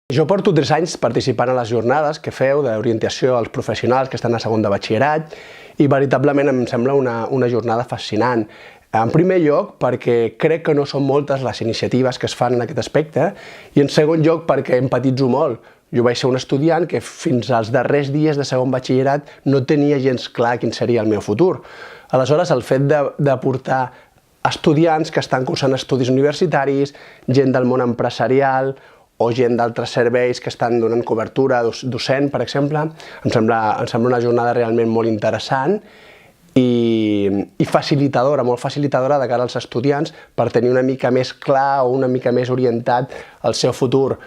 Jo porto 3 anys participant a les jornades que feu d'orientació als professionals que estan a segon de batxillerat i veritablement em sembla una jornada fascinant. En primer lloc, perquè crec que no són moltes les iniciatives que es fan en aquest aspecte i en segon lloc perquè empatitzo molt. Jo vaig ser un estudiant que fins als darrers dies de segon batxillerat no tenia gens clar quin seria el meu futur. Aleshores, el fet de portar estudiants que estan cursant estudis universitaris, gent del món empresarial o gent d'altres serveis que estan donant cobertura docent, per exemple, em sembla una jornada realment molt interessant i facilitadora, molt facilitadora de cara als estudiants per tenir una mica més clar o una mica més orientat el seu futur.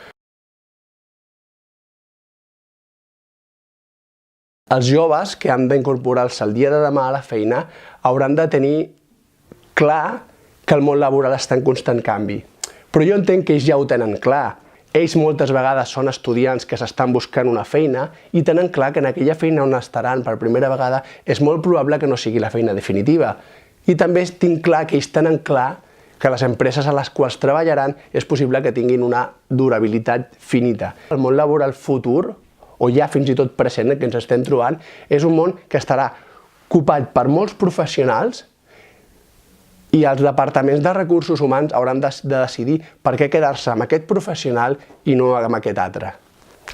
Els joves que han d'incorporar-se el dia de demà a la feina hauran de tenir clar que el món laboral està en constant canvi. Però jo entenc que ells ja ho tenen clar. Ells moltes vegades són estudiants que s'estan buscant una feina i tenen clar que en aquella feina on estaran per primera vegada és molt probable que no sigui la feina definitiva. I també tinc clar que ells tenen clar que les empreses a les quals treballaran és possible que tinguin una durabilitat finita. El món laboral futur, o ja fins i tot present que ens estem trobant, és un món que estarà ocupat per molts professionals i els departaments de recursos humans hauran de decidir per què quedar-se amb aquest professional i no amb aquest altre.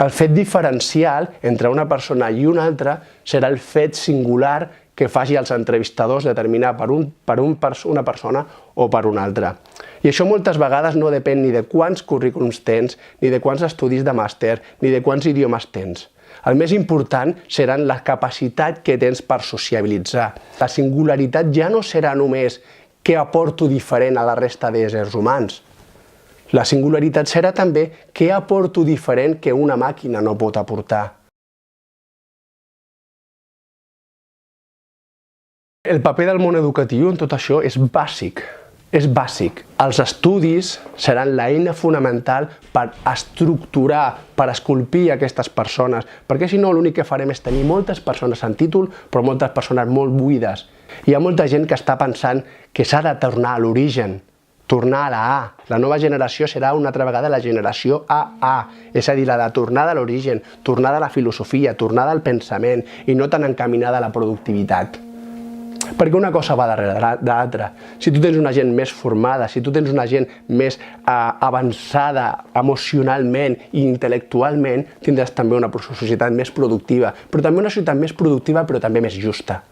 El fet diferencial entre una persona i una altra serà el fet singular que faci els entrevistadors determinar per una persona o per una altra. I això moltes vegades no depèn ni de quants currículums tens, ni de quants estudis de màster, ni de quants idiomes tens. El més important serà la capacitat que tens per sociabilitzar. La singularitat ja no serà només què aporto diferent a la resta d'éssers humans. La singularitat serà també què aporto diferent que una màquina no pot aportar. El paper del món educatiu en tot això és bàsic. És bàsic. Els estudis seran l'eina fonamental per estructurar, per esculpir aquestes persones, perquè si no l'únic que farem és tenir moltes persones amb títol, però moltes persones molt buides. Hi ha molta gent que està pensant que s'ha de tornar a l'origen, tornar a la A. La nova generació serà una altra vegada la generació AA, és a dir, la de tornar a l'origen, tornar a la filosofia, tornar al pensament i no tan encaminada a la productivitat. Perquè una cosa va darrere l'altra. Si tu tens una gent més formada, si tu tens una gent més avançada emocionalment i intel·lectualment, tindràs també una societat més productiva, però també una societat més productiva però també més justa.